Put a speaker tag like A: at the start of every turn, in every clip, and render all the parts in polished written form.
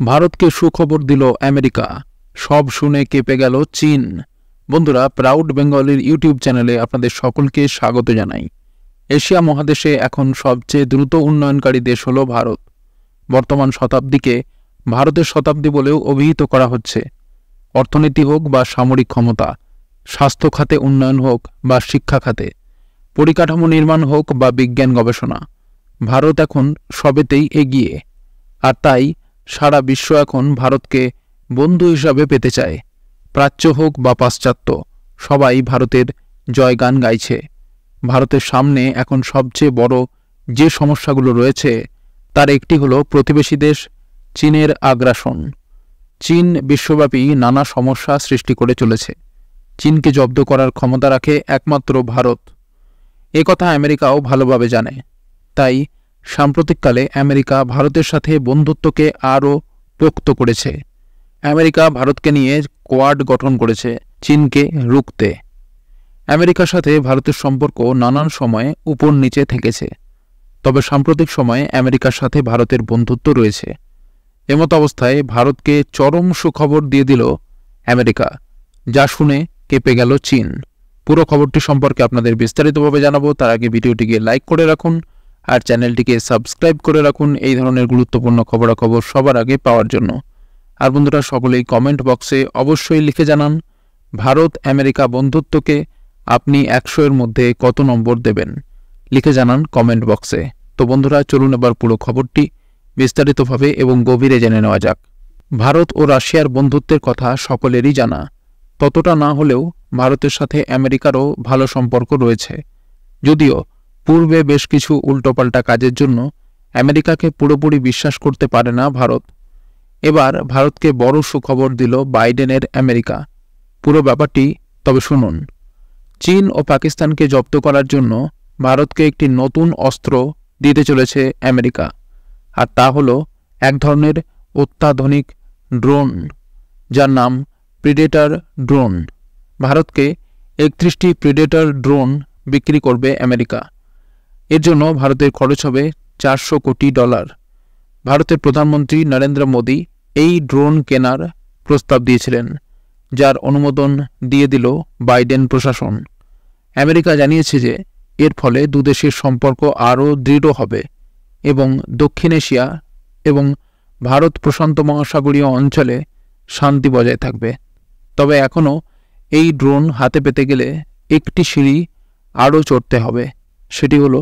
A: ভারতকে সুখবর দিল আমেরিকা, সব শুনে কেঁপে গেল চীন। বন্ধুরা, প্রাউড বেঙ্গলির ইউটিউব চ্যানেলে আপনাদের সকলকে স্বাগত জানাই। এশিয়া মহাদেশে এখন সবচেয়ে দ্রুত উন্নয়নকারী দেশ হল ভারত। বর্তমান শতাব্দীকে ভারতের শতাব্দী বলেও অভিহিত করা হচ্ছে। অর্থনীতি হোক বা সামরিক ক্ষমতা, স্বাস্থ্য খাতে উন্নয়ন হোক বা শিক্ষা খাতে, পরিকাঠামো নির্মাণ হোক বা বিজ্ঞান গবেষণা, ভারত এখন সবেতেই এগিয়ে। আর তাই সারা বিশ্ব এখন ভারতকে বন্ধু হিসাবে পেতে চায়। প্রাচ্য হোক বা পাশ্চাত্য, সবাই ভারতের জয়গান গাইছে। ভারতের সামনে এখন সবচেয়ে বড় যে সমস্যাগুলো রয়েছে তার একটি হলো প্রতিবেশী দেশ চীনের আগ্রাসন। চীন বিশ্বব্যাপী নানা সমস্যা সৃষ্টি করে চলেছে। চীনকে জব্দ করার ক্ষমতা রাখে একমাত্র ভারত। এ কথা আমেরিকাও ভালোভাবে জানে। তাই সাম্প্রতিককালে আমেরিকা ভারতের সাথে বন্ধুত্বকে আরও পোক্ত করেছে। আমেরিকা ভারতকে নিয়ে কোয়াড গঠন করেছে চীনকে রুখতে। আমেরিকার সাথে ভারতের সম্পর্ক নানান সময়ে উপর নিচে থেকেছে, তবে সাম্প্রতিক সময়ে আমেরিকার সাথে ভারতের বন্ধুত্ব রয়েছে। এমত অবস্থায় ভারতকে চরম সুখবর দিয়ে দিল আমেরিকা, যা শুনে কেঁপে গেল চীন। পুরো খবরটি সম্পর্কে আপনাদের বিস্তারিতভাবে জানাবো। তার আগে ভিডিওটিকে লাইক করে রাখুন আর চ্যানেলটিকে সাবস্ক্রাইব করে রাখুন এই ধরনের গুরুত্বপূর্ণ খবরাখবর সবার আগে পাওয়ার জন্য। আর বন্ধুরা, সকলেই কমেন্ট বক্সে অবশ্যই লিখে জানান ভারত আমেরিকা বন্ধুত্বকে আপনি 100-এর মধ্যে কত নম্বর দেবেন। লিখে জানান কমেন্ট বক্সে। তো বন্ধুরা, চলুন এবার পুরো খবরটি বিস্তারিতভাবে এবং গভীরে জেনে নেওয়া যাক। ভারত ও রাশিয়ার বন্ধুত্বের কথা সকলেরই জানা। ততটা না হলেও ভারতের সাথে আমেরিকারও ভালো সম্পর্ক রয়েছে, যদিও পূর্বে বেশ কিছু উল্টোপাল্টা কাজের জন্য আমেরিকাকে পুরোপুরি বিশ্বাস করতে পারে না ভারত। এবার ভারতকে বড় সুখবর দিল বাইডেনের আমেরিকা। পুরো ব্যাপারটি তবে শুনুন। চীন ও পাকিস্তানকে জব্দ করার জন্য ভারতকে একটি নতুন অস্ত্র দিতে চলেছে আমেরিকা, আর তা হল এক ধরনের অত্যাধুনিক ড্রোন, যার নাম প্রিডেটর ড্রোন। ভারতকে 31টি প্রিডেটর ড্রোন বিক্রি করবে আমেরিকা। এর জন্য ভারতের খরচ হবে $400 কোটি। ভারতের প্রধানমন্ত্রী নরেন্দ্র মোদী এই ড্রোন কেনার প্রস্তাব দিয়েছিলেন, যার অনুমোদন দিয়ে দিল বাইডেন প্রশাসন। আমেরিকা জানিয়েছে যে এর ফলে দুদেশের সম্পর্ক আরও দৃঢ় হবে এবং দক্ষিণ এশিয়া এবং ভারত প্রশান্ত মহাসাগরীয় অঞ্চলে শান্তি বজায় থাকবে। তবে এখনও এই ড্রোন হাতে পেতে গেলে একটি সিঁড়ি আরও চড়তে হবে, সেটি হলো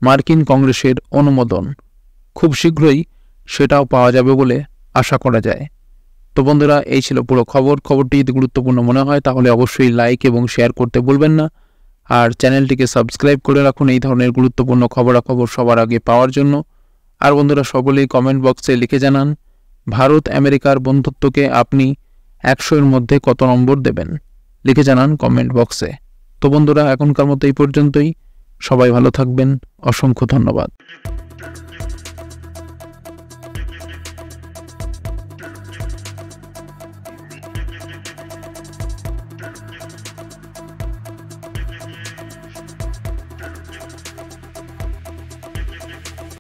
A: মার্কিন কংগ্রেসের অনুমোদন। খুব শীঘ্রই সেটাও পাওয়া যাবে বলে আশা করা যায়। তো বন্ধুরা, এই ছিল পুরো খবরটি যদি গুরুত্বপূর্ণ মনে হয় তাহলে অবশ্যই লাইক এবং শেয়ার করতে ভুলবেন না। আর চ্যানেলটিকে সাবস্ক্রাইব করে রাখুন এই ধরনের গুরুত্বপূর্ণ খবরাখবর সবার আগে পাওয়ার জন্য। আর বন্ধুরা, সকলেই কমেন্ট বক্সে লিখে জানান ভারত আমেরিকার বন্ধুত্বকে আপনি 100-এর মধ্যে কত নম্বর দেবেন। লিখে জানান কমেন্ট বক্সে। তো বন্ধুরা, এখনকার মতো এই পর্যন্তই। সবাই ভালো থাকবেন। অসংখ্য ধন্যবাদ।